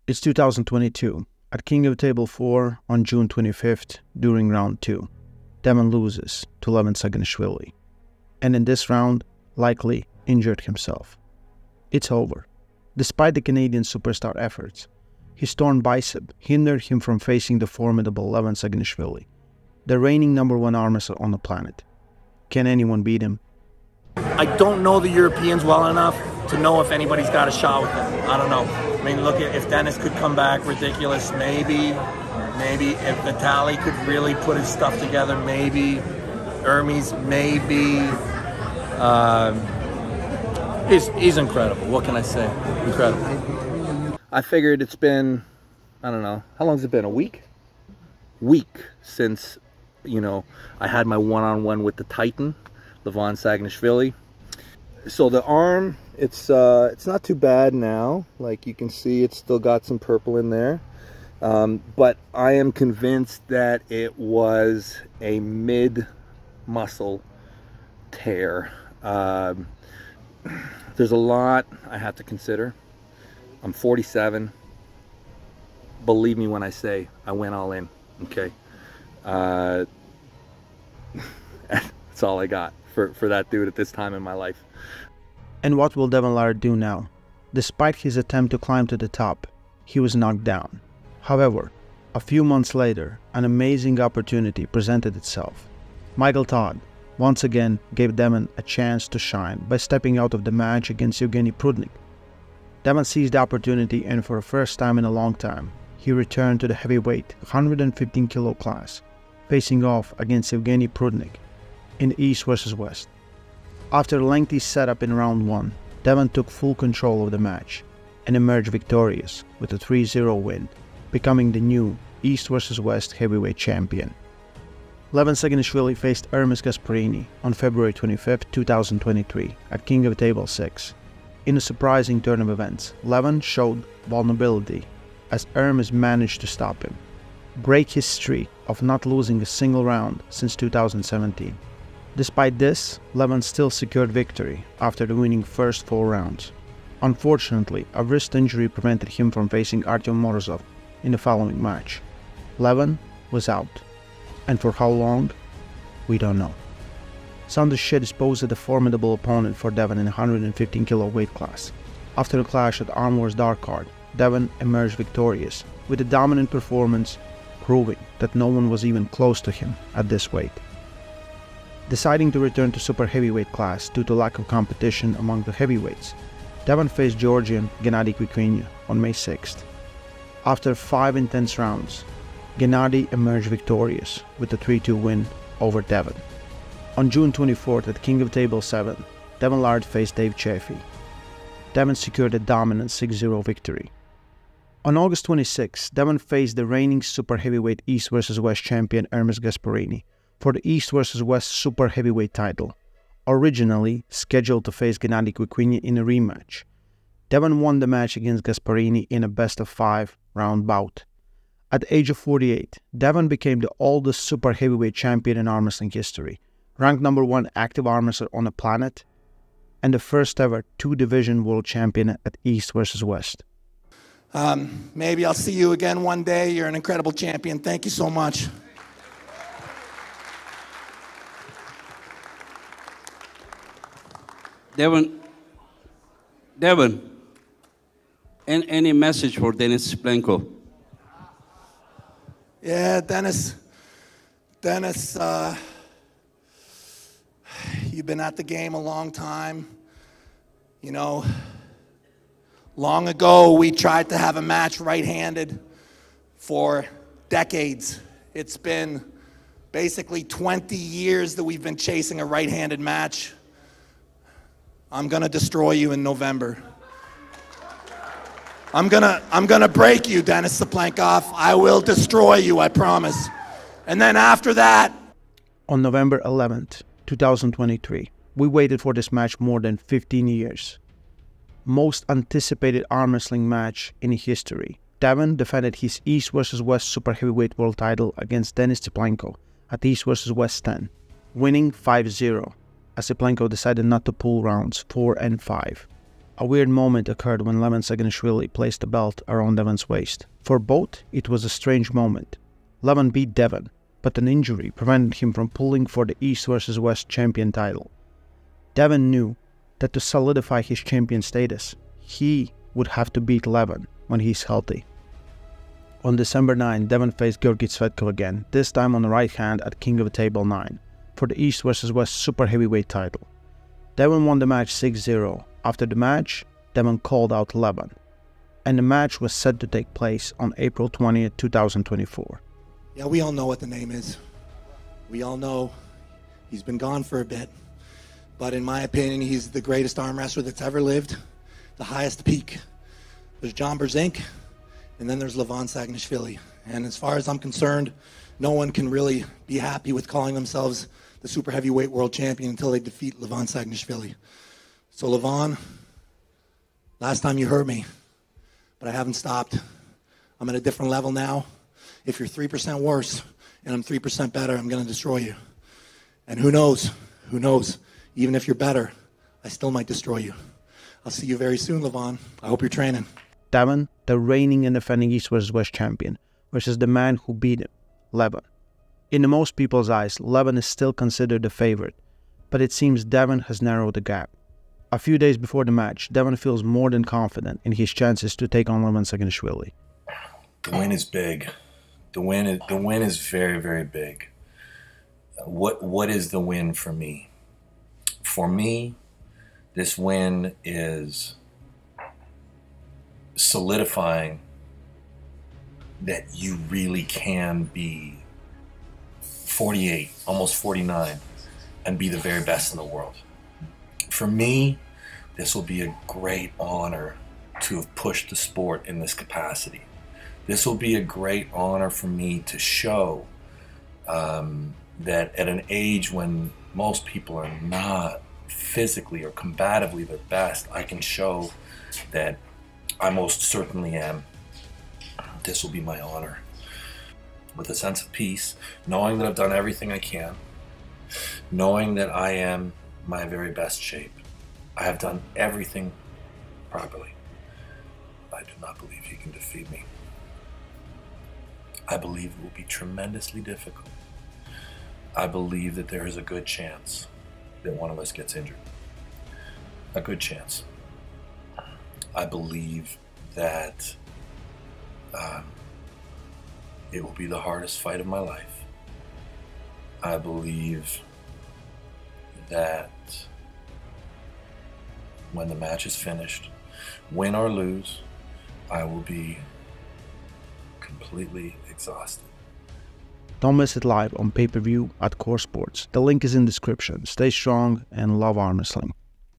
It's 2022. At King of Table 4 on June 25th, during round 2, Devon loses to Levan Saginashvili, and in this round, likely injured himself. It's over. Despite the Canadian superstar efforts, his torn bicep hindered him from facing the formidable Levan Saginashvili, the reigning #1 arm wrestler on the planet. Can anyone beat him? I don't know the Europeans well enough to know if anybody's got a shot with them. I don't know. I mean, look, if Dennis could come back, ridiculous, maybe if Vitaly could really put his stuff together, maybe. Hermes, maybe. He's incredible. What can I say? Incredible. I figured it's been, I don't know, how long has it been? A week? Week since, I had my one-on-one with the Titan, Levan Saginashvili. So the arm, it's not too bad now. Like you can see, it's still got some purple in there. But I am convinced that it was a mid-muscle tear. There's a lot I have to consider. I'm 47. Believe me when I say I went all in, okay? That's all I got for that dude at this time in my life. And what will Devon Larratt do now? Despite his attempt to climb to the top, he was knocked down. However, a few months later, an amazing opportunity presented itself. Michael Todd once again gave Devon a chance to shine by stepping out of the match against Evgeny Prudnik. Devon seized the opportunity, and for the first time in a long time, he returned to the heavyweight 115 kilo class, facing off against Evgeny Prudnik in East vs West. After a lengthy setup in round 1, Devon took full control of the match and emerged victorious with a 3-0 win, becoming the new East vs West heavyweight champion. Levan Saginashvili faced Hermes Gasparini on February 25, 2023 at King of Table 6. In a surprising turn of events, Levan showed vulnerability as Hermes managed to stop him, break his streak of not losing a single round since 2017. Despite this, Levan still secured victory after the winning first 4 rounds. Unfortunately, a wrist injury prevented him from facing Artyom Morozov in the following match. Levan was out, and for how long, we don't know. Sandor Shchedis posed a formidable opponent for Devon in the 115 kilo weight class. After a clash at Armwrestling Dark Card, Devon emerged victorious with a dominant performance, proving that no one was even close to him at this weight. Deciding to return to super heavyweight class due to lack of competition among the heavyweights, Devon faced Georgian Gennady Kvikwinya on May 6th. After 5 intense rounds, Gennady emerged victorious with a 3-2 win over Devon. On June 24th at King of Table 7, Devon Larratt faced Dave Chaffee. Devon secured a dominant 6-0 victory. On August 26, Devon faced the reigning super heavyweight East vs West champion Hermes Gasparini for the East vs West super heavyweight title, originally scheduled to face Gennady Kvikwinya in a rematch. Devon won the match against Gasparini in a best-of-5 round bout. At the age of 48, Devon became the oldest super heavyweight champion in arm wrestling history, ranked #1 active arm wrestler on the planet, and the first ever 2-division world champion at East vs West. Maybe I'll see you again one day. You're an incredible champion. Thank you so much. Devon, any message for Denis Plenko? Yeah, Dennis, you've been at the game a long time. Long ago, we tried to have a match right-handed for decades. It's been basically 20 years that we've been chasing a right-handed match. I'm gonna destroy you in November. I'm gonna break you, Denis Saplenkov. I will destroy you, I promise. And then after that... On November 11th, 2023, we waited for this match more than 15 years. Most anticipated arm wrestling match in history. Devon defended his East vs West super heavyweight world title against Denis Saplenko at East vs West 10, winning 5-0, as Saplenko decided not to pull rounds 4 and 5. A weird moment occurred when Levan Saginashvili placed the belt around Devon's waist. For both, it was a strange moment. Levan beat Devon, but an injury prevented him from pulling for the East vs West champion title. Devon knew that to solidify his champion status, he would have to beat Levan when he's healthy. On December 9, Devon faced Georgi Tsvetkov again, this time on the right hand at King of the Table 9, for the East vs West super heavyweight title. Devon won the match 6-0. After the match, Devon called out Levan, and the match was set to take place on April 20th, 2024. Yeah, we all know what the name is. We all know he's been gone for a bit. But in my opinion, he's the greatest arm wrestler that's ever lived, the highest peak. There's John Brzenk, and then there's Levan Saginashvili. And as far as I'm concerned, no one can really be happy with calling themselves the super heavyweight world champion until they defeat Levan Saginashvili. So Levan, last time you heard me, but I haven't stopped. I'm at a different level now. If you're 3% worse and I'm 3% better, I'm going to destroy you. And who knows, even if you're better, I still might destroy you. I'll see you very soon, Levan. I hope you're training. Devon, the reigning and defending East vs West champion, versus the man who beat him, Levan. In most people's eyes, Levan is still considered the favorite, but it seems Devon has narrowed the gap. A few days before the match, Devon feels more than confident in his chances to take on Levan Saginashvili. The win is big. The win is very, very big. What is the win for me? For me, this win is solidifying that you really can be 48, almost 49, and be the very best in the world. For me, this will be a great honor to have pushed the sport in this capacity. This will be a great honor for me to show that at an age when most people are not physically or combatively their best, I can show that I most certainly am. This will be my honor. With a sense of peace, knowing that I've done everything I can, knowing that I am my very best shape. I have done everything properly. I do not believe he can defeat me. I believe it will be tremendously difficult. I believe that there is a good chance that one of us gets injured. A good chance. I believe that it will be the hardest fight of my life. I believe that when the match is finished, win or lose, I will be completely exhausted. Don't miss it live on pay-per-view at CORESPORTS. The link is in the description. Stay strong and love arm wrestling.